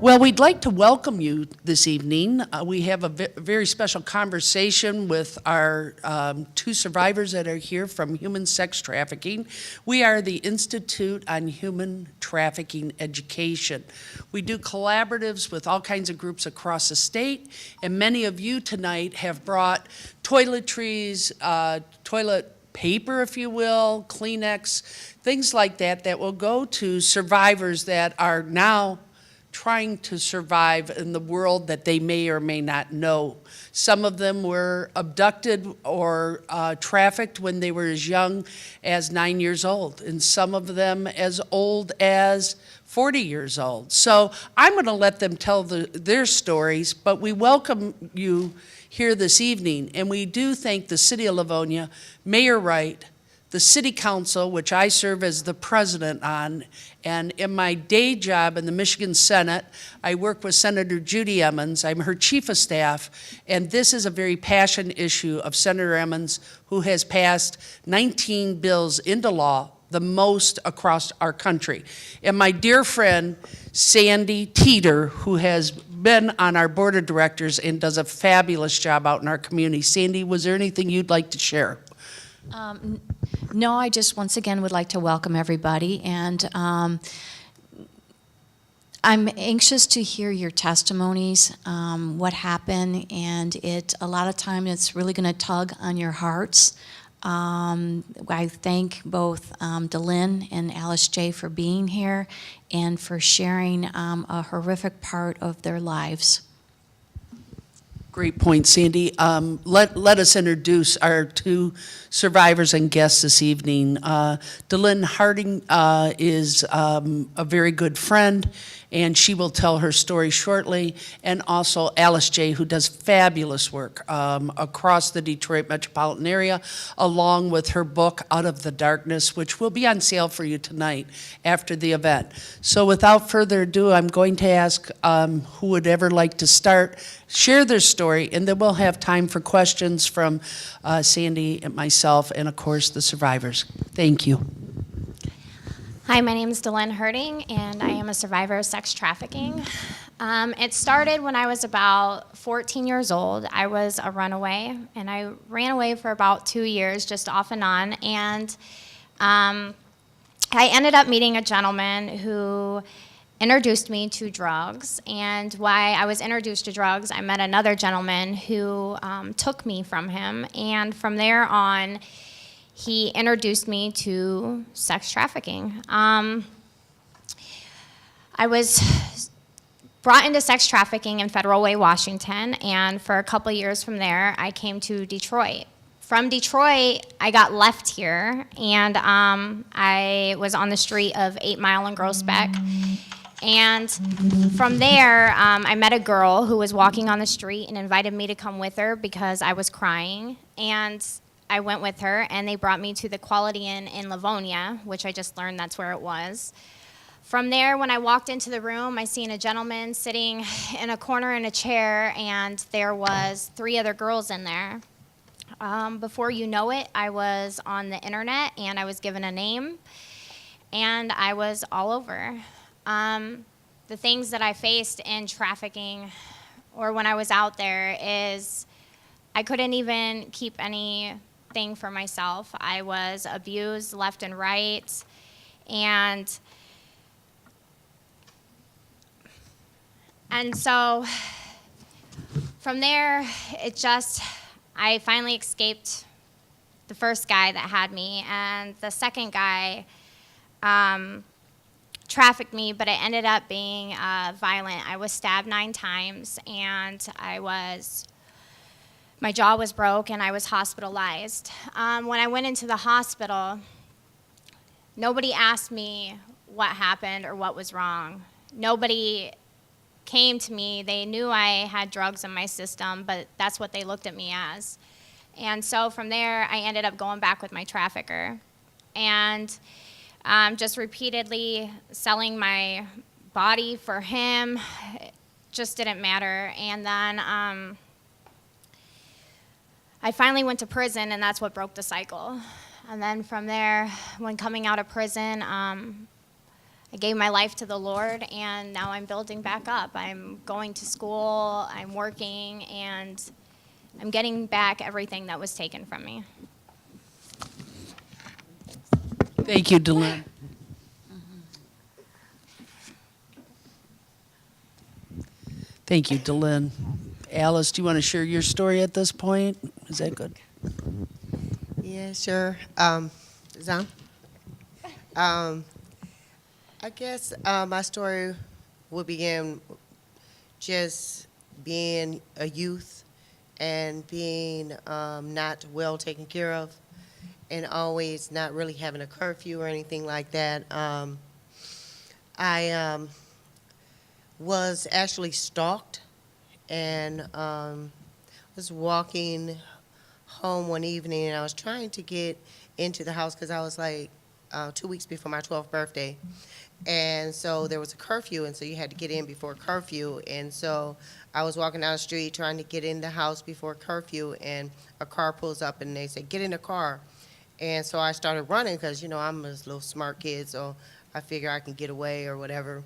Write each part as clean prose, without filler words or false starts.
Well, we'd like to welcome you this evening. We have a very special conversation with our two survivors that are here from human sex trafficking. We are the Institute on Human Trafficking Education. We do collaboratives with all kinds of groups across the state, and many of you tonight have brought toiletries, toilet paper, if you will, Kleenex, things like that, that will go to survivors that are now trying to survive in the world that they may or may not know. Some of them were abducted or trafficked when they were as young as 9 years old, and some of them as old as 40 years old. So I'm going to let them tell their stories, but we welcome you here this evening, and we do thank the City of Livonia, Mayor Wright, the City Council, which I serve as the president on, and in my day job in the Michigan Senate, I work with Senator Judy Emmons. I'm her chief of staff, and this is a very passionate issue of Senator Emmons, who has passed 19 bills into law, the most across our country. And my dear friend, Sandy Teeter, who has been on our board of directors and does a fabulous job out in our community. Sandy, was there anything you'd like to share? No, I just once again would like to welcome everybody, and I'm anxious to hear your testimonies, what happened, and a lot of time it's really going to tug on your hearts. I thank both Delynn and Alice J. for being here and for sharing a horrific part of their lives. Great point, Sandy. Let us introduce our two survivors and guests this evening. Delynn Harding is a very good friend, and she will tell her story shortly. And also Alice J., who does fabulous work across the Detroit metropolitan area, along with her book, Out of the Darkness, which will be on sale for you tonight after the event. So without further ado, I'm going to ask who would ever like to start, share their story, and then we'll have time for questions from Sandy and myself and, of course, the survivors. Thank you. Hi, my name is Delynn Harding, and I am a survivor of sex trafficking. It started when I was about 14 years old. I was a runaway, and I ran away for about 2 years, just off and on. And I ended up meeting a gentleman who introduced me to drugs. And while I was introduced to drugs, I met another gentleman who took me from him. And from there on, he introduced me to sex trafficking. I was brought into sex trafficking in Federal Way, Washington, and for a couple years from there, I came to Detroit. From Detroit, I got left here, and I was on the street of 8 Mile and Groesbeck. And from there, I met a girl who was walking on the street and invited me to come with her because I was crying. And I went with her, and they brought me to the Quality Inn in Livonia, which I just learned that's where it was. From there, when I walked into the room, I seen a gentleman sitting in a corner in a chair, and there was 3 other girls in there. Before you know it, I was on the internet, and I was given a name, and I was all over. The things that I faced in trafficking or when I was out there is I couldn't even keep anything for myself. I was abused left and right, and so from there, I finally escaped the first guy that had me, and the second guy trafficked me, but it ended up being violent. I was stabbed 9 times, and my jaw was broke, and I was hospitalized. When I went into the hospital, nobody asked me what happened or what was wrong. Nobody came to me. They knew I had drugs in my system, but that's what they looked at me as. And so from there, I ended up going back with my trafficker and just repeatedly selling my body for him. It just didn't matter. And then I finally went to prison, and that's what broke the cycle. And then from there, when coming out of prison, I gave my life to the Lord, and now I'm building back up. I'm going to school, I'm working, and I'm getting back everything that was taken from me. Thank you, Delynn. Thank you, Delynn. Alice, do you want to share your story at this point? Is that good? Yeah, sure. Zan? I guess my story will begin just being a youth and being not well taken care of and always not really having a curfew or anything like that. I was actually stalked and was walking home one evening, and I was trying to get into the house because I was like 2 weeks before my 12th birthday. And so there was a curfew, and so you had to get in before curfew. And so I was walking down the street trying to get in the house before curfew, and a car pulls up, and they say, "Get in the car." And so I started running because, you know, I'm a little smart kid, so I figure I can get away or whatever.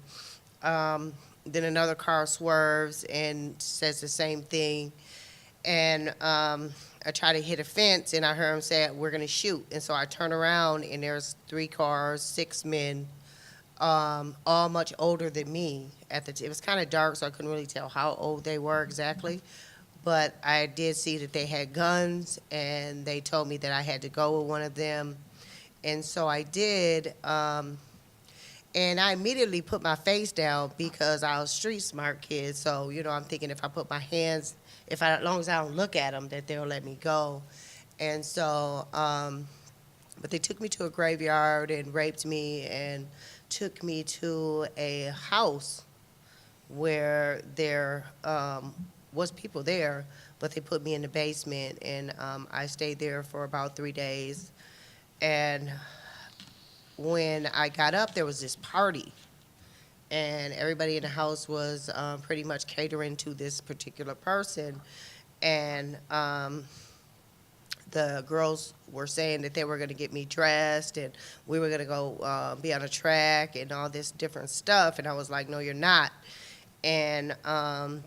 Then another car swerves and says the same thing. And I try to hit a fence, and I heard him say, "We're going to shoot." And so I turn around, and there's 3 cars, 6 men, all much older than me. It was kind of dark, so I couldn't really tell how old they were exactly. But I did see that they had guns, and they told me that I had to go with one of them. And so I did. And I immediately put my face down because I was a street smart kid. So, you know, I'm thinking if I put my hands, as long as I don't look at them, that they'll let me go. And so, but they took me to a graveyard and raped me and took me to a house where there was people there, but they put me in the basement, and I stayed there for about 3 days. And when I got up, there was this party, and everybody in the house was pretty much catering to this particular person. And the girls were saying that they were going to get me dressed, and we were going to go be on a track and all this different stuff. And I was like, "No, you're not." And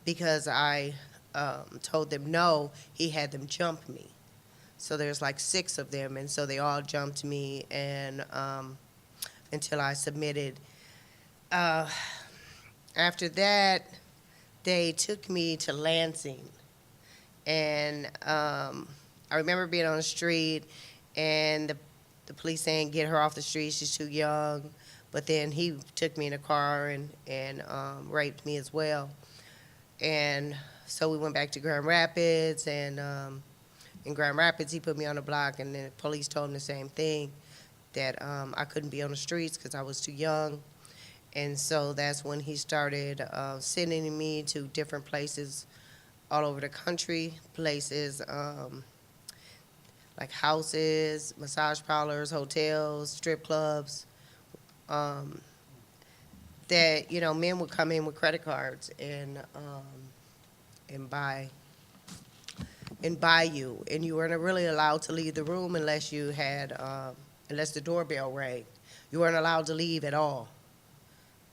because I told them no, he had them jump me. So there's like 6 of them, and so they all jumped me, and until I submitted. After that, they took me to Lansing, and I remember being on the street, and the police saying, "Get her off the street, she's too young." But then he took me in a car and raped me as well. And so we went back to Grand Rapids, and in Grand Rapids, he put me on the block, and the police told him the same thing, that I couldn't be on the streets because I was too young. And so that's when he started sending me to different places all over the country, places like houses, massage parlors, hotels, strip clubs, that, you know, men would come in with credit cards and buy you, and you weren't really allowed to leave the room unless you had unless the doorbell rang. You weren't allowed to leave at all,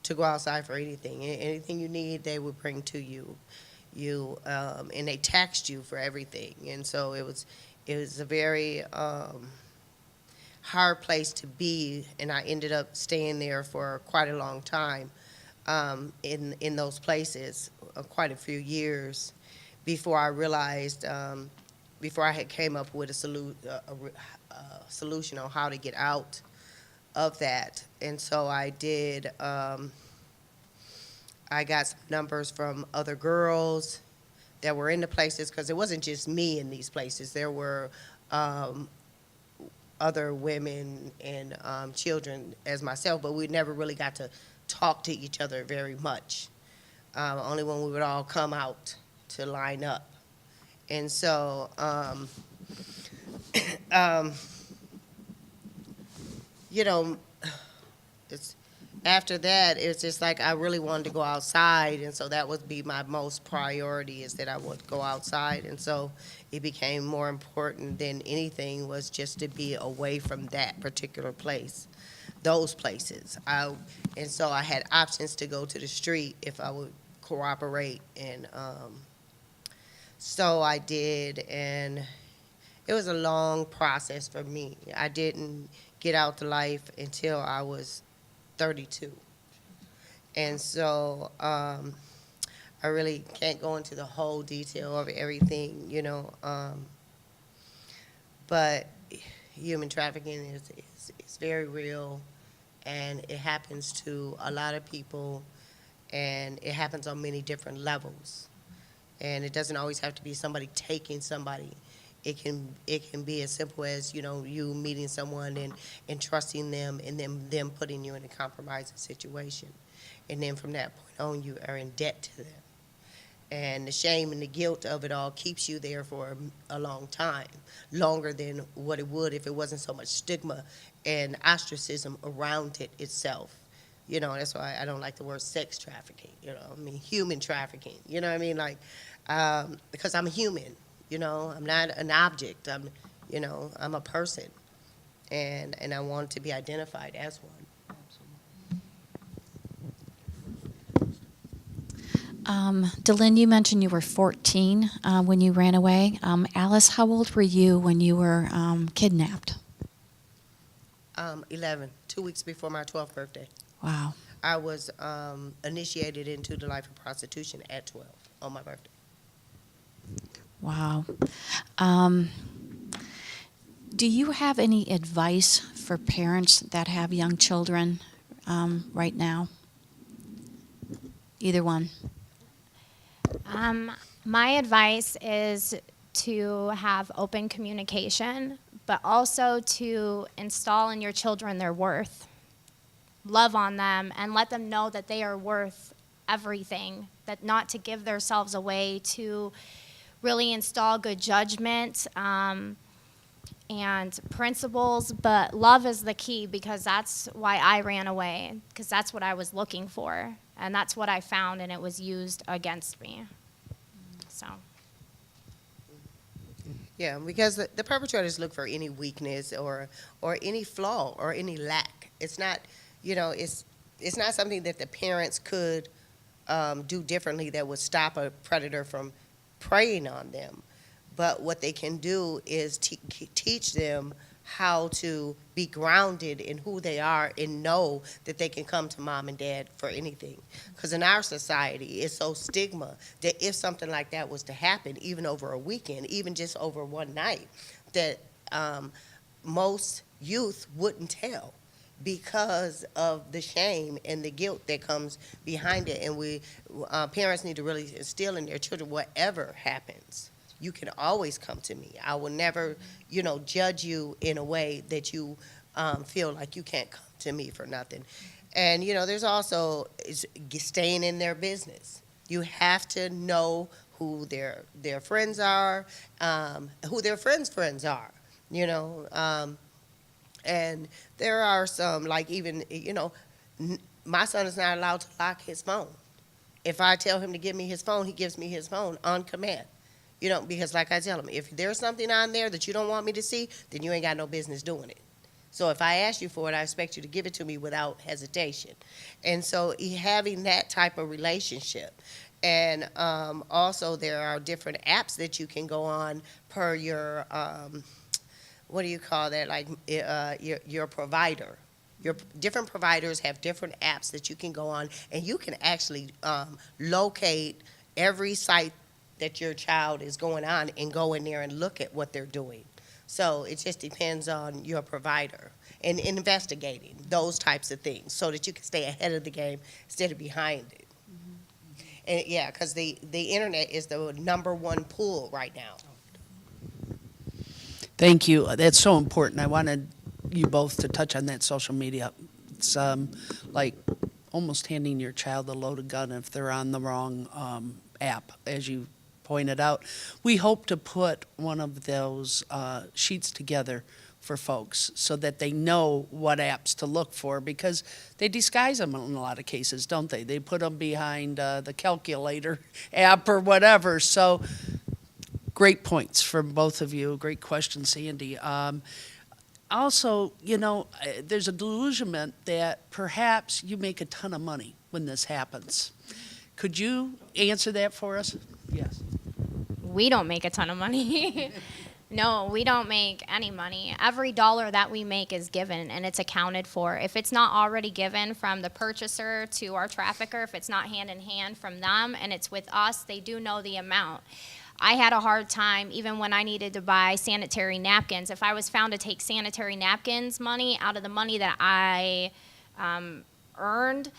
to go outside for anything. Anything you need, they would bring to you. And they taxed you for everything. And so it was a very hard place to be, and I ended up staying there for quite a long time in those places, quite a few years, before I realized, before I had came up with a solution on how to get out of that. And so I did, I got some numbers from other girls that were in the places, because it wasn't just me in these places. There were other women and children as myself, but we never really got to talk to each other very much, only when we would all come out to line up. And so you know, after that, it's just like I really wanted to go outside, and so that would be my most priority, is that I would go outside. And so it became more important than anything was just to be away from that particular place. those places. And so I had options to go to the street if I would cooperate, and so I did, and it was a long process for me. I didn't get out to life until I was 32. And so I really can't go into the whole detail of everything, but human trafficking is very real, and it happens to a lot of people, and it happens on many different levels. And it doesn't always have to be somebody taking somebody. It can be as simple as, you meeting someone and trusting them, and then them putting you in a compromising situation. And then from that point on, you are in debt to them. And the shame and the guilt of it all keeps you there for a long time, longer than what it would if it wasn't so much stigma and ostracism around it itself. That's why I don't like the word sex trafficking, human trafficking, because I'm a human, I'm not an object, I'm a person, and I want to be identified as one. Delynn, you mentioned you were 14 when you ran away. Alice, how old were you when you were kidnapped? 11, 2 weeks before my 12th birthday. Wow. I was initiated into the life of prostitution at 12 on my birthday. Wow. Do you have any advice for parents that have young children right now? Either one. My advice is to have open communication, but also to install in your children their worth. Love on them and let them know that they are worth everything, that not to give themselves away, to really install good judgment and principles, but love is the key, because that's why I ran away, because that's what I was looking for, and that's what I found, and it was used against me. So. Yeah, because the perpetrators look for any weakness or any flaw or any lack. It's not, it's not something that the parents could do differently that would stop a predator from preying on them. But what they can do is teach them how to be grounded in who they are and know that they can come to mom and dad for anything. Because in our society, it's so stigma that if something like that was to happen, even over a weekend, even just over one night, that most youth wouldn't tell because of the shame and the guilt that comes behind it. And parents need to really instill in their children, whatever happens, you can always come to me. I will never, judge you in a way that you feel like you can't come to me for nothing. And, there's also staying in their business. You have to know who their friends are, who their friends are, and there are some, like even, my son is not allowed to lock his phone. If I tell him to give me his phone, he gives me his phone on command. Because like I tell him, if there's something on there that you don't want me to see, then you ain't got no business doing it. So if I ask you for it, I expect you to give it to me without hesitation. And so having that type of relationship. And also there are different apps that you can go on per your, what do you call that, like your provider. Your different providers have different apps that you can go on, and you can actually locate every site that your child is going on and go in there and look at what they're doing. So it just depends on your provider and investigating those types of things so that you can stay ahead of the game instead of behind it. Mm-hmm. And yeah, because the internet is the #1 pull right now. Thank you. That's so important. I wanted you both to touch on that social media. It's like almost handing your child a loaded gun if they're on the wrong app, as you pointed out. We hope to put one of those sheets together for folks so that they know what apps to look for, because they disguise them in a lot of cases, don't they? They put them behind the calculator app or whatever. So great points from both of you. Great question, Sandy. also, there's a delusionment that perhaps you make a ton of money when this happens. Could you answer that for us? Yes. We don't make a ton of money. No, we don't make any money. Every dollar that we make is given and it's accounted for. If it's not already given from the purchaser to our trafficker, if it's not hand in hand from them and it's with us, they do know the amount. I had a hard time even when I needed to buy sanitary napkins. If I was found to take sanitary napkins money out of the money that I earned,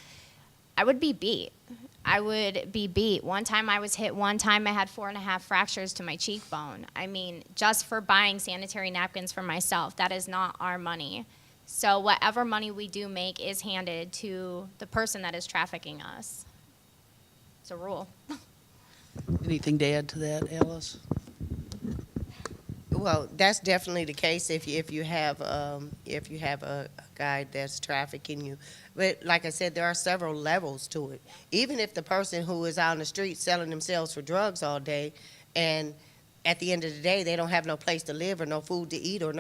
I would be beat. I would be beat. One time I was hit, one time I had 4.5 fractures to my cheekbone. I mean, just for buying sanitary napkins for myself, that is not our money. So whatever money we do make is handed to the person that is trafficking us. It's a rule. Anything to add to that, Alice? Well, that's definitely the case if you have a guy that's trafficking you. But like I said, there are several levels to it. Even if the person who is out on the street selling themselves for drugs all day, and at the end of the day they don't have no place to live or no food to eat or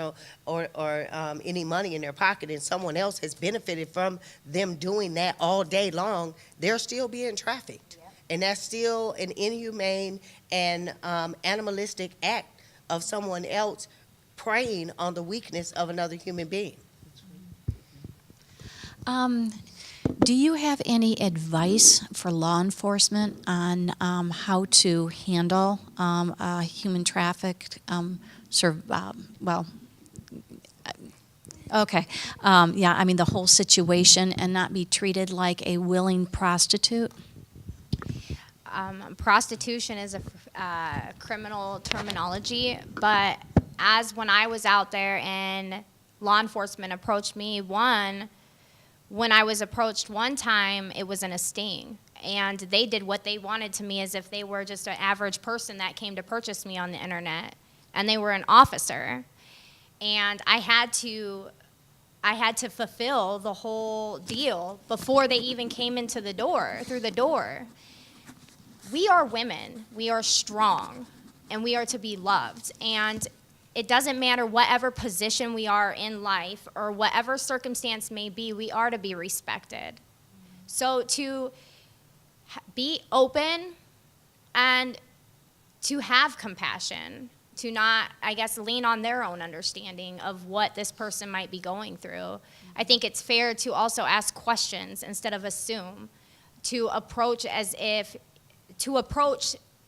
any money in their pocket, and someone else has benefited from them doing that all day long, they're still being trafficked, and that's still an inhumane and animalistic act of someone else preying on the weakness of another human being. Do you have any advice for law enforcement on how to handle a human trafficked, the whole situation and not be treated like a willing prostitute? Prostitution is a criminal terminology, but as when I was out there and law enforcement approached me, when I was approached one time, it was in a sting. And they did what they wanted to me as if they were just an average person that came to purchase me on the internet. And they were an officer. And I had to fulfill the whole deal before they even came into the door, through the door. We are women, we are strong, and we are to be loved. And it doesn't matter whatever position we are in life or whatever circumstance may be, we are to be respected. So to be open and to have compassion, to not, I guess, lean on their own understanding of what this person might be going through. I think it's fair to also ask questions instead of assume, to approach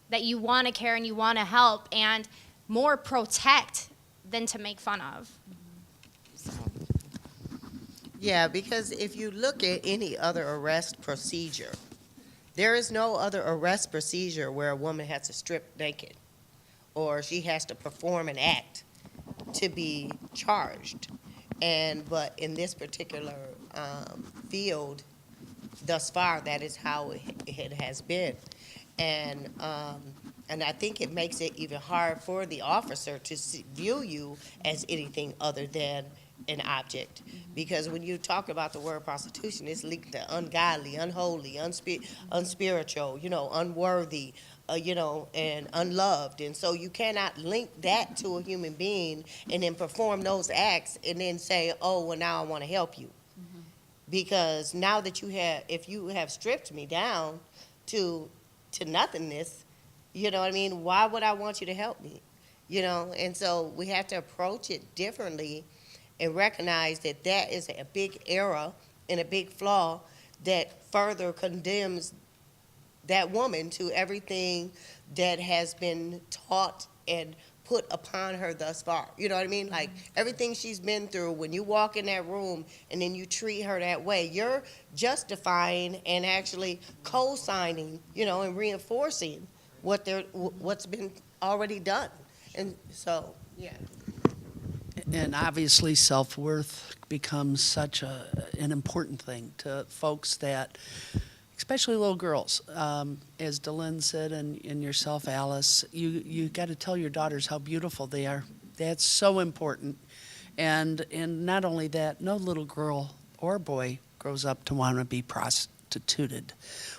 that you want to care and you want to help, and more protect than to make fun of. So. Yeah, because if you look at any other arrest procedure, there is no other arrest procedure where a woman has to strip naked or she has to perform an act to be charged. But in this particular field, thus far, that is how it has been. And I think it makes it even hard for the officer to view you as anything other than an object. Because when you talk about the word prostitution, it's linked to ungodly, unholy, unspiritual, unworthy, and unloved. And so you cannot link that to a human being and then perform those acts and then say, oh, well, now I want to help you. Mm-hmm. Because now that if you have stripped me down to nothingness, why would I want you to help me? And so we have to approach it differently and recognize that that is a big error and a big flaw that further condemns that woman to everything that has been taught and put upon her thus far. You know what I mean? Like everything she's been through, when you walk in that room and then you treat her that way, you're justifying and actually co-signing, and reinforcing what's been already done. And so, yeah. And obviously self-worth becomes such an important thing to folks that, especially little girls, as DeLynn said, and yourself, Alice, you got to tell your daughters how beautiful they are. That's so important. And not only that, no little girl or boy grows up to want to be prostituted.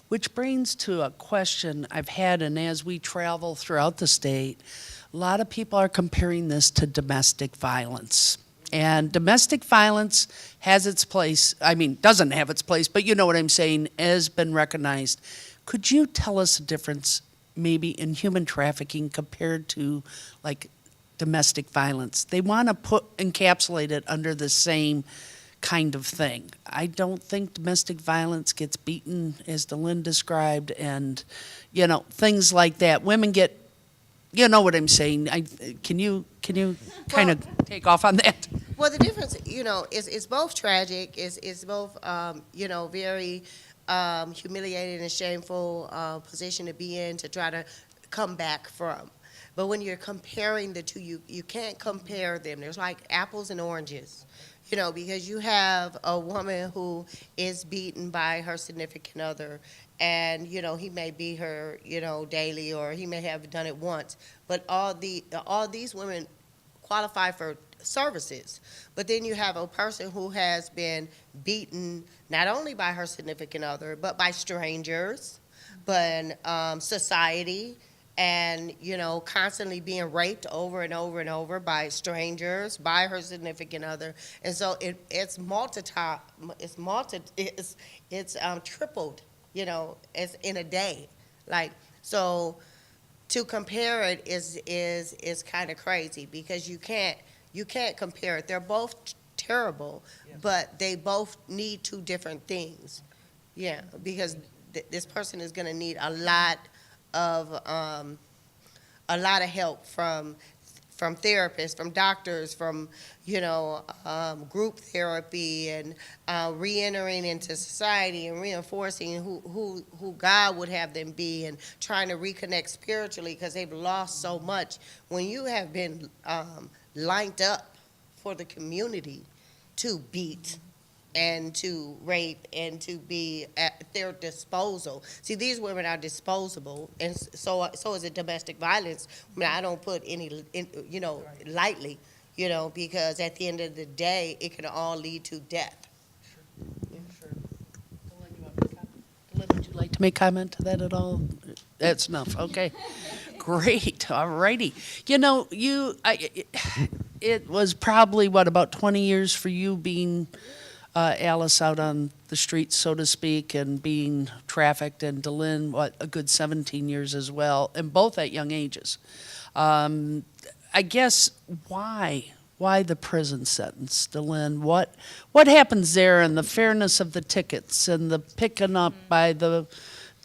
Which brings to a question I've had, and as we travel throughout the state, a lot of people are comparing this to domestic violence. And domestic violence has its place, doesn't have its place, but you know what I'm saying, has been recognized. Could you tell us the difference maybe in human trafficking compared to like domestic violence? They want to encapsulate it under the same kind of thing. I don't think domestic violence gets beaten as DeLynn described, and things like that. Women get, you know what I'm saying. Can you kind of take off on that? Well, the difference, is both tragic. It's both, very humiliating and shameful position to be in to try to come back from. But when you're comparing the two, you can't compare them. There's like apples and oranges, because you have a woman who is beaten by her significant other, and he may beat her daily, or he may have done it once. But all these women qualify for services. But then you have a person who has been beaten not only by her significant other, but by strangers, but society, and constantly being raped over and over and over by strangers, by her significant other. And so it's tripled, as in a day. So to compare it is kind of crazy, because you can't compare it. They're both terrible, but they both need two different things. Yeah, because this person is going to need a lot of help from therapists, from doctors, from group therapy, and re-entering into society and reinforcing who God would have them be, and trying to reconnect spiritually, because they've lost so much. When you have been lined up for the community to beat and to rape and to be at their disposal. See, these women are disposable, and so is it domestic violence. I don't put any, lightly, because at the end of the day, it can all lead to death. Sure. DeLynn, would you like to make comment to that at all? That's enough. Okay. Great. All righty. It was probably, about 20 years for you being Alice out on the streets, so to speak, and being trafficked, and DeLynn, a good 17 years as well, and both at young ages. I guess why the prison sentence, DeLynn? What happens there, and the fairness of the tickets, and the picking up by the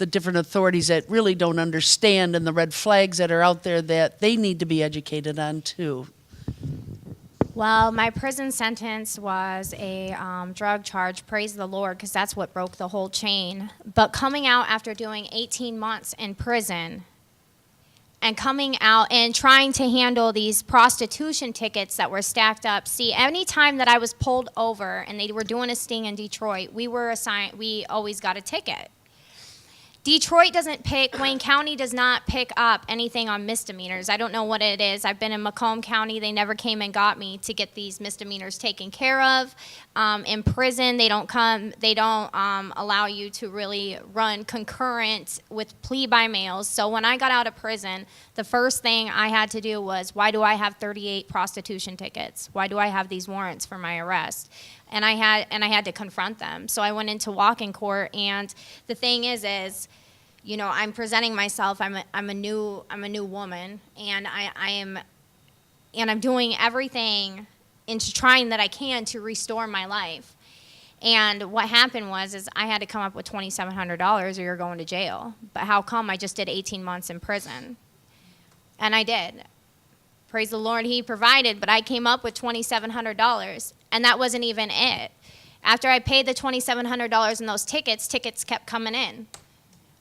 different authorities that really don't understand, and the red flags that are out there that they need to be educated on too? Well, my prison sentence was a drug charge, praise the Lord, because that's what broke the whole chain. But coming out after doing 18 months in prison, and coming out and trying to handle these prostitution tickets that were stacked up. See, any time that I was pulled over and they were doing a sting in Detroit, we always got a ticket. Detroit doesn't pick, Wayne County does not pick up anything on misdemeanors. I don't know what it is. I've been in Macomb County. They never came and got me to get these misdemeanors taken care of. In prison, they don't allow you to really run concurrent with plea by mails. So when I got out of prison, the first thing I had to do was, why do I have 38 prostitution tickets? Why do I have these warrants for my arrest? And I had to confront them. So I went into walk-in court, and the thing is, I'm presenting myself. I'm a new woman, and I'm doing everything into trying that I can to restore my life. And what happened was I had to come up with $2,700, or you're going to jail. But how come? I just did 18 months in prison, and I did. Praise the Lord, He provided, but I came up with $2,700, and that wasn't even it. After I paid the $2,700 in those tickets kept coming in.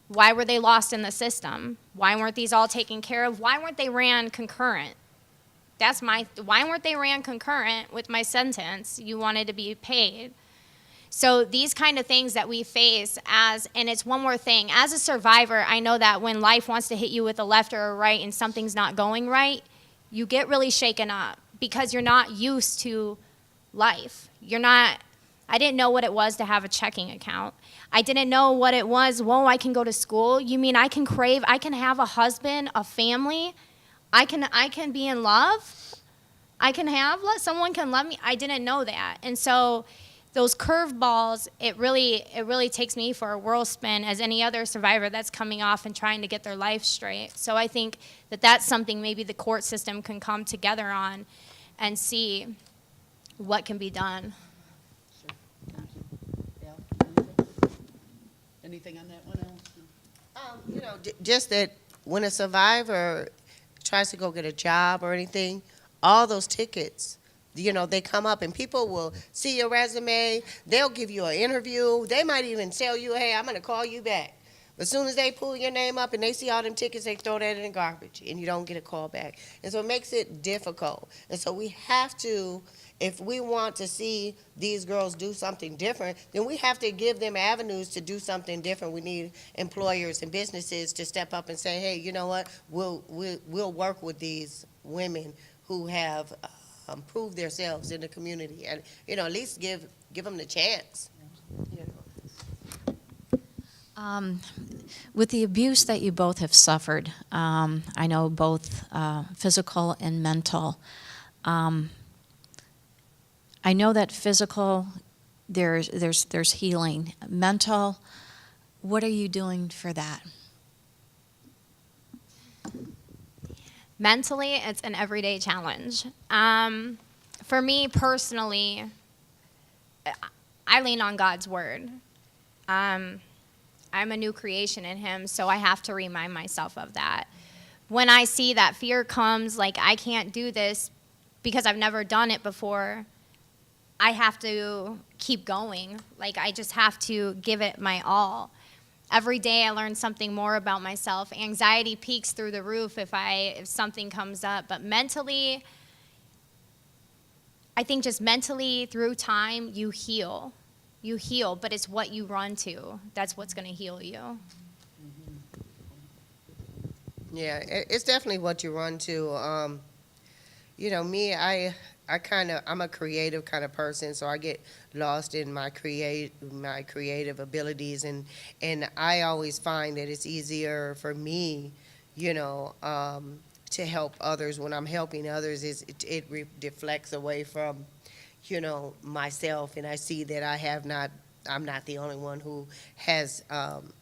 Why were they lost in the system? Why weren't these all taken care of? Why weren't they ran concurrent? Why weren't they ran concurrent with my sentence? You wanted to be paid. So these kind of things that we face and it's one more thing. As a survivor, I know that when life wants to hit you with a left or a right and something's not going right, you get really shaken up because you're not used to life. I didn't know what it was to have a checking account. I didn't know what it was, I can go to school. You mean I can have a husband, a family? I can be in love? someone can love me. I didn't know that. And so those curveballs, it really takes me for a whirl spin as any other survivor that's coming off and trying to get their life straight. So I think that that's something maybe the court system can come together on and see what can be done. Anything on that one, Al? You know, just that when a survivor tries to go get a job or anything, all those tickets, you know, they come up and people will see your resume. They'll give you an interview. They might even tell you, hey, I'm going to call you back. But as soon as they pull your name up and they see all them tickets, they throw that in the garbage and you don't get a call back. And so it makes it difficult. And so we have to, if we want to see these girls do something different, then we have to give them avenues to do something different. We need employers and businesses to step up and say, hey, you know what, we'll work with these women who have proved themselves in the community, and you know, at least give them the chance. You know. With the abuse that you both have suffered, I know both physical and mental. I know that physical, there's healing. Mental, what are you doing for that? Mentally, it's an everyday challenge. For me personally, I lean on God's word. I'm a new creation in Him, so I have to remind myself of that. When I see that fear comes, like I can't do this because I've never done it before, I have to keep going. Like I just have to give it my all. Every day I learn something more about myself. Anxiety peaks through the roof if something comes up. But mentally, I think just mentally through time, you heal. You heal, but it's what you run to. That's what's going to heal you. Yeah, it's definitely what you run to. You know, me, I'm a creative kind of person, so I get lost in my creative abilities, and I always find that it's easier for me, you know, to help others. When I'm helping others, it deflects away from, you know, myself, and I see that I'm not the only one who has,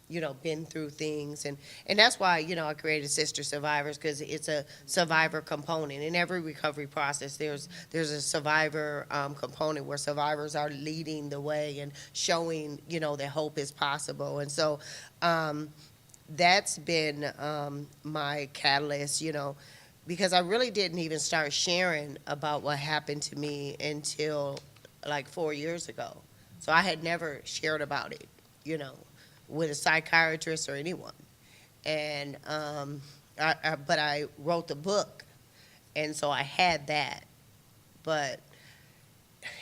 you know, been through things. And that's why, you know, I created Sister Survivors, because it's a survivor component. In every recovery process, there's a survivor component where survivors are leading the way and showing, you know, that hope is possible. And so that's been my catalyst, you know, because I really didn't even start sharing about what happened to me until like 4 years ago. So I had never shared about it, you know, with a psychiatrist or anyone. And but I wrote the book, and so I had that. But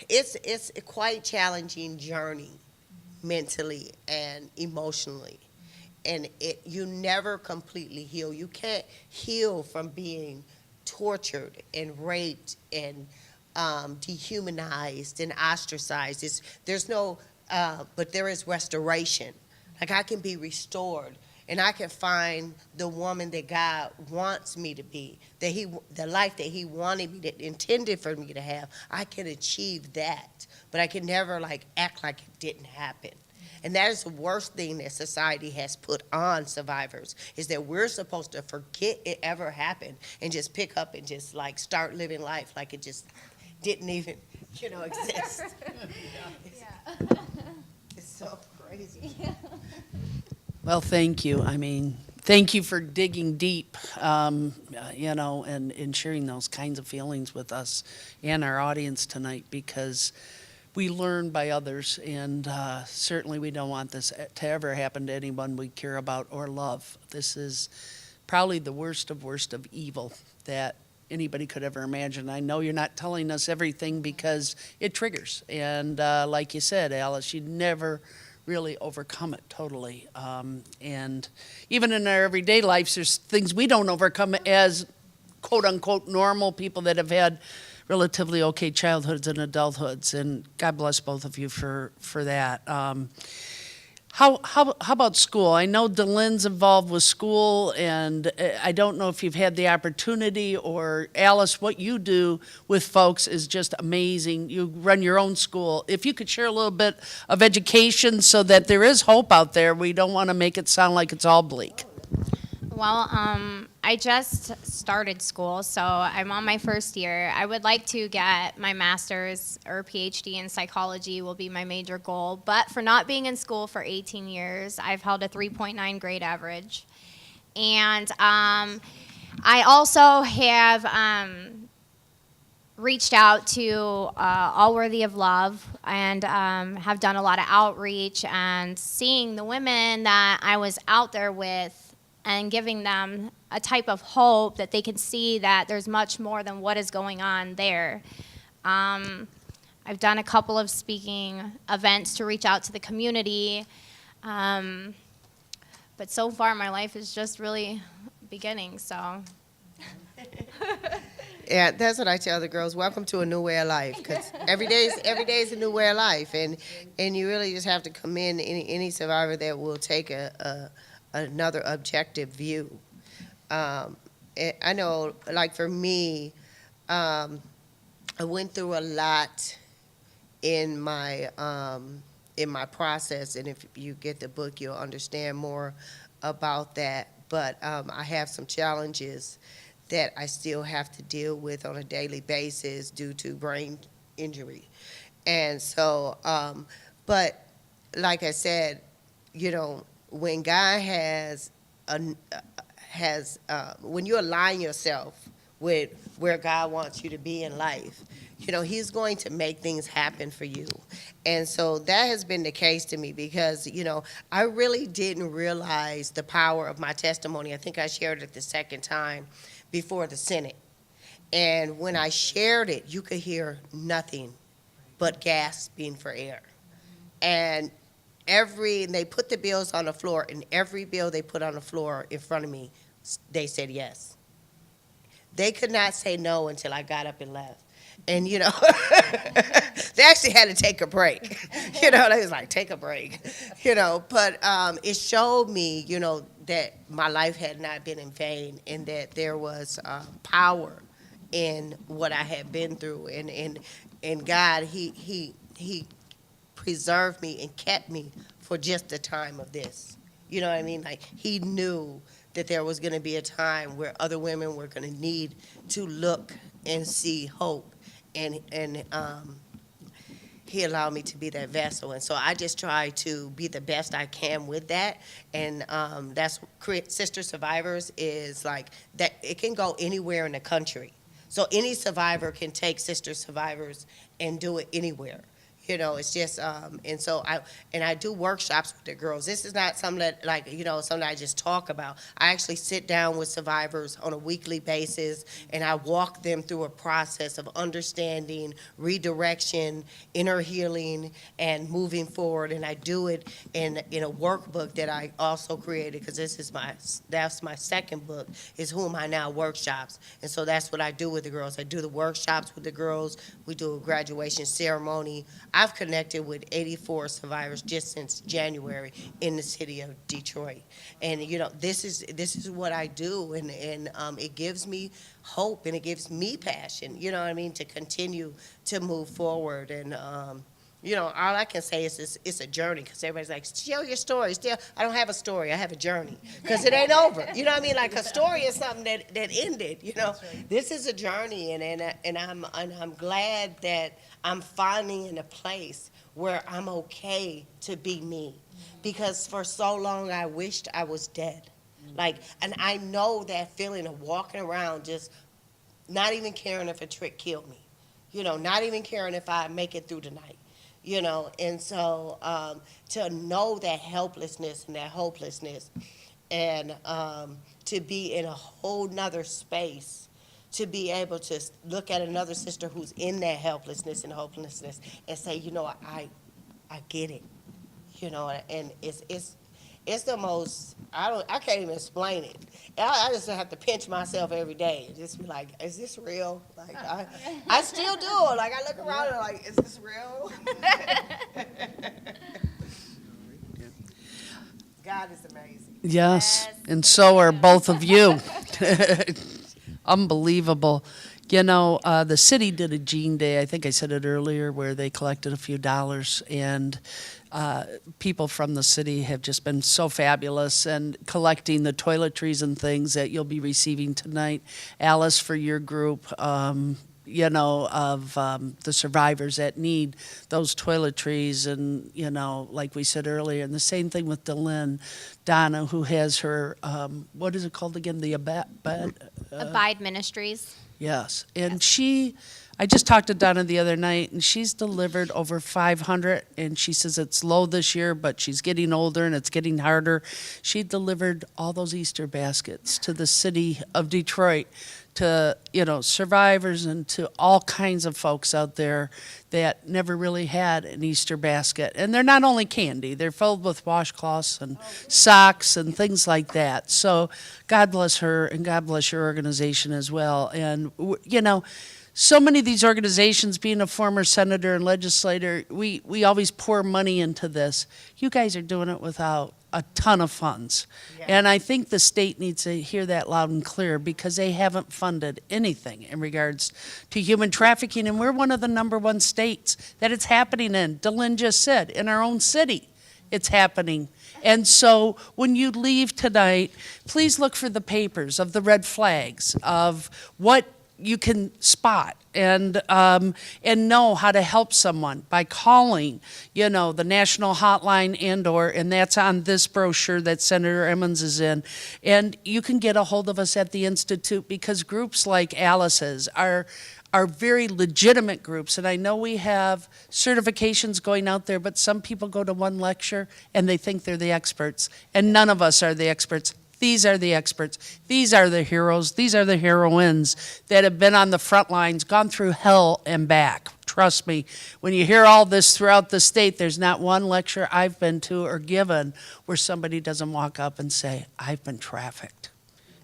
it's a quite challenging journey mentally and emotionally. And you never completely heal. You can't heal from being tortured and raped and dehumanized and ostracized. There's no, but there is restoration. Like I can be restored, and I can find the woman that God wants me to be, the life that He wanted me, that intended for me to have. I can achieve that, but I can never like act like it didn't happen. And that is the worst thing that society has put on survivors, is that we're supposed to forget it ever happened and just pick up and just like start living life like it just didn't even, you know, exist. It's so crazy. Well, thank you. I mean, thank you for digging deep, you know, and sharing those kinds of feelings with us and our audience tonight, because we learn by others, and certainly we don't want this to ever happen to anyone we care about or love. This is probably the worst of evil that anybody could ever imagine. I know you're not telling us everything because it triggers, and like you said, Alice, you never really overcome it totally. And even in our everyday lives, there's things we don't overcome as quote-unquote normal people that have had relatively okay childhoods and adulthoods, and God bless both of you for that. How about school? I know Delenn's involved with school, and I don't know if you've had the opportunity, or Alice, what you do with folks is just amazing. You run your own school. If you could share a little bit of education so that there is hope out there, we don't want to make it sound like it's all bleak. Well, I just started school, so I'm on my first year. I would like to get my master's or PhD in psychology will be my major goal, but for not being in school for 18 years, I've held a 3.9 grade average. And I also have reached out to All Worthy of Love and have done a lot of outreach and seeing the women that I was out there with and giving them a type of hope that they can see that there's much more than what is going on there. I've done a couple of speaking events to reach out to the community, but so far my life is just really beginning, so. Yeah, that's what I tell the girls. Welcome to a new way of life, because every day is a new way of life, and you really just have to commend any survivor that will take another objective view. I know, like for me, I went through a lot in my process, and if you get the book, you'll understand more about that. But I have some challenges that I still have to deal with on a daily basis due to brain injury. And so, but like I said, you know, when God when you align yourself with where God wants you to be in life, you know, he's going to make things happen for you. And so that has been the case to me because, you know, I really didn't realize the power of my testimony. I think I shared it the second time before the Senate. And when I shared it, you could hear nothing but gasping for air. And they put the bills on the floor, and every bill they put on the floor in front of me, they said yes. They could not say no until I got up and left. And, you know, they actually had to take a break. You know, they was like, take a break. You know, but it showed me, you know, that my life had not been in vain and that there was power in what I had been through. And God, he preserved me and kept me for just the time of this. You know what I mean? Like, he knew that there was going to be a time where other women were going to need to look and see hope. And he allowed me to be that vessel. And so I just try to be the best I can with that. And that's Sister Survivors is like that. It can go anywhere in the country. So any survivor can take Sister Survivors and do it anywhere. You know, it's just, and so I do workshops with the girls. This is not something that, like, you know, something I just talk about. I actually sit down with survivors on a weekly basis, and I walk them through a process of understanding, redirection, inner healing, and moving forward. And I do it in a workbook that I also created, because that's my second book, is Who Am I Now Workshops. And so that's what I do with the girls. I do the workshops with the girls. We do a graduation ceremony. I've connected with 84 survivors just since January in the city of Detroit. And, you know, this is what I do, and it gives me hope, and it gives me passion, you know what I mean, to continue to move forward. And, you know, all I can say is it's a journey, because everybody's like, share your story. Still, I don't have a story. I have a journey, because it ain't over. You know what I mean? Like, a story is something that ended, you know. Right. This is a journey, and I'm glad that I'm finally in a place where I'm okay to be me, because for so long I wished I was dead. Like, and I know that feeling of walking around just not even caring if a trick killed me, you know, not even caring if I make it through the night. You know, and so to know that helplessness and that hopelessness, and to be in a whole nother space, to be able to look at another sister who's in that helplessness and hopelessness and say, you know, I get it, you know, and it's the most, I can't even explain it. I just have to pinch myself every day and just be like, is this real? Like, I still do. Like, I look around and I'm like, is this real? God is amazing. Yes, and so are both of you. Unbelievable. You know, the city did a Gene Day, I think I said it earlier, where they collected a few dollars, and people from the city have just been so fabulous and collecting the toiletries and things that you'll be receiving tonight. Alice, for your group, you know, of the survivors that need those toiletries, and, you know, like we said earlier, and the same thing with Donna, who has her, what is it called again? The Abide Ministries. Yes, and I just talked to Donna the other night, and she's delivered over 500, and she says it's low this year, but she's getting older and it's getting harder. She delivered all those Easter baskets to the city of Detroit, to, you know, survivors and to all kinds of folks out there that never really had an Easter basket. And they're not only candy, they're filled with washcloths and socks and things like that. So God bless her, and God bless your organization as well. And, you know, so many of these organizations, being a former senator and legislator, we always pour money into this. You guys are doing it without a ton of funds. Yeah. And I think the state needs to hear that loud and clear, because they haven't funded anything in regards to human trafficking. And we're one of the #1 states that it's happening in. Dylan just said, in our own city, it's happening. And so when you leave tonight, please look for the papers of the red flags, of what you can spot, and know how to help someone by calling, you know, the national hotline and that's on this brochure that Senator Emmons is in. And you can get a hold of us at the Institute, because groups like Alice's are very legitimate groups. And I know we have certifications going out there, but some people go to one lecture and they think they're the experts, and none of us are the experts. These are the experts. These are the heroes. These are the heroines that have been on the front lines, gone through hell and back. Trust me, when you hear all this throughout the state, there's not one lecture I've been to or given where somebody doesn't walk up and say, I've been trafficked.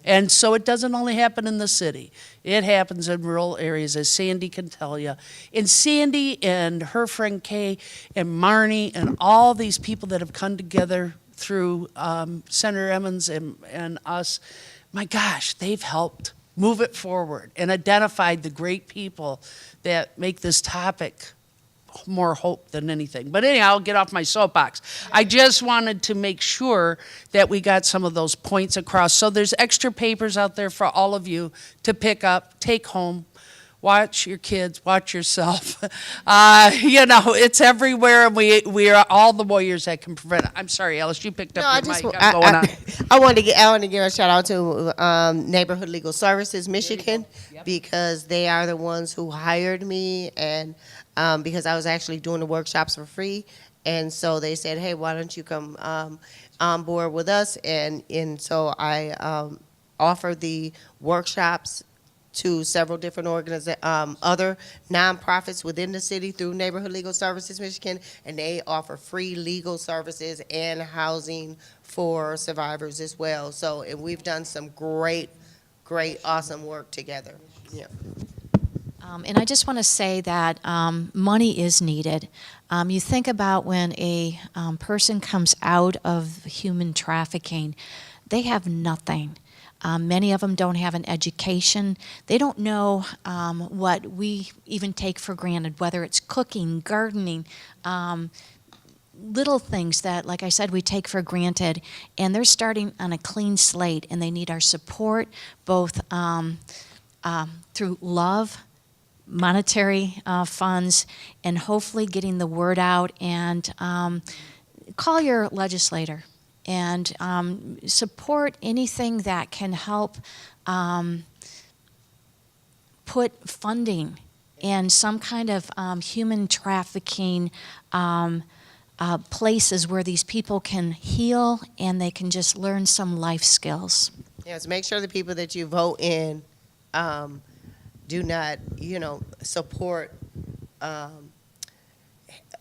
And so it doesn't only happen in the city. It happens in rural areas, as Sandy can tell you. And Sandy and her friend Kay and Marnie and all these people that have come together through Senator Emmons and us, my gosh, they've helped move it forward and identified the great people that make this topic more hope than anything. But anyhow, I'll get off my soapbox. I just wanted to make sure that we got some of those points across. So there's extra papers out there for all of you to pick up, take home. Watch your kids, watch yourself. You know, it's everywhere, and we are all the warriors that can prevent it. I'm sorry, Alice, you picked up your mic. I'm going on. I wanted to give a shout out to Neighborhood Legal Services Michigan, because they are the ones who hired me, and because I was actually doing the workshops for free, and so they said, hey, why don't you come on board with us, and so I offer the workshops to several different other nonprofits within the city through Neighborhood Legal Services Michigan, and they offer free legal services and housing for survivors as well. So, and we've done some great, awesome work together. Yeah. And I just want to say that money is needed. You think about when a person comes out of human trafficking, they have nothing. Many of them don't have an education. They don't know what we even take for granted, whether it's cooking, gardening, little things that, like I said, we take for granted. And they're starting on a clean slate, and they need our support, both through love, monetary funds, and hopefully getting the word out. And call your legislator and support anything that can help put funding in some kind of human trafficking places where these people can heal and they can just learn some life skills. Yes, make sure the people that you vote in do not, support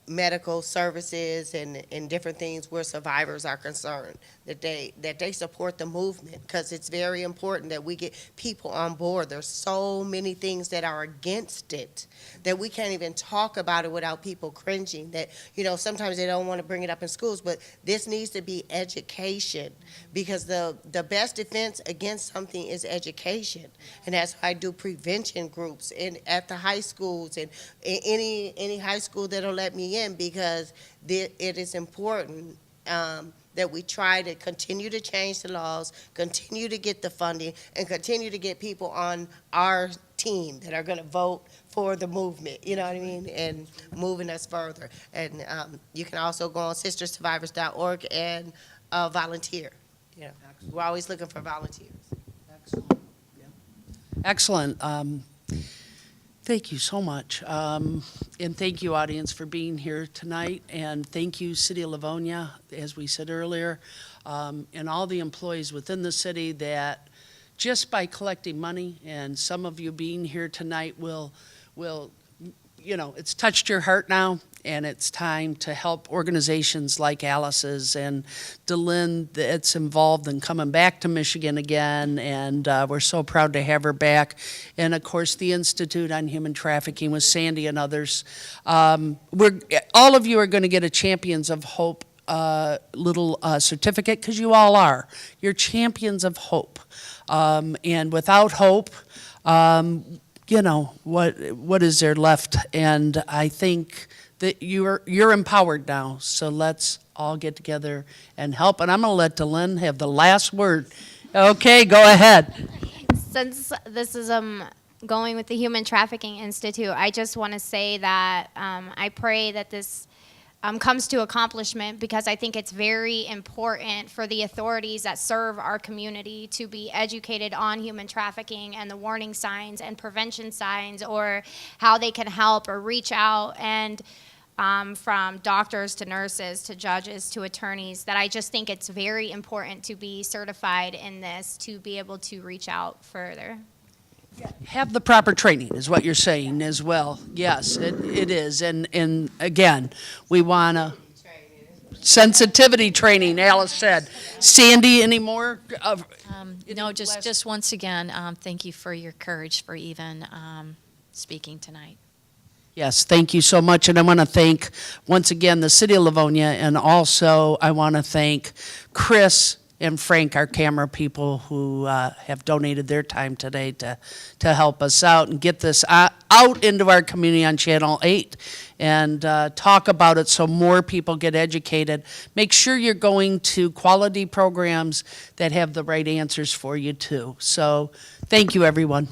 medical services and different things where survivors are concerned, that they support the movement, because it's very important that we get people on board. There's so many things that are against it that we can't even talk about it without people cringing, that, sometimes they don't want to bring it up in schools, but this needs to be education, because the best defense against something is education. And that's why I do prevention groups at the high schools and any high school that'll let me in, because it is important that we try to continue to change the laws, continue to get the funding, and continue to get people on our team that are going to vote for the movement, you know what I mean, and moving us further. And you can also go on sistersurvivors.org and volunteer. We're always looking for volunteers. Excellent. Thank you so much. And thank you, audience, for being here tonight. And thank you, City of Livonia, as we said earlier, and all the employees within the city that just by collecting money, and some of you being here tonight will it's touched your heart now, and it's time to help organizations like Alice's and DeLynn that's involved in coming back to Michigan again, and we're so proud to have her back. And of course, the Institute on Human Trafficking with Sandy and others. All of you are going to get a Champions of Hope little certificate, because you all are. You're champions of hope. And without hope, what is there left? And I think that you're empowered now. So let's all get together and help. And I'm going to let DeLynn have the last word. Okay, go ahead. Since this is going with the Human Trafficking Institute, I just want to say that I pray that this comes to accomplishment, because I think it's very important for the authorities that serve our community to be educated on human trafficking and the warning signs and prevention signs, or how they can help or reach out, and from doctors to nurses to judges to attorneys, that I just think it's very important to be certified in this to be able to reach out further. Have the proper training is what you're saying as well. Yes, it is. And again, we want to sensitivity training, Alice said. Sandy, any more? No, just once again, thank you for your courage for even speaking tonight. Yes, thank you so much. And I want to thank, once again, the City of Livonia, and also I want to thank Chris and Frank, our camera people, who have donated their time today to help us out and get this out into our community on Channel 8 and talk about it so more people get educated. Make sure you're going to quality programs that have the right answers for you, too. So thank you, everyone.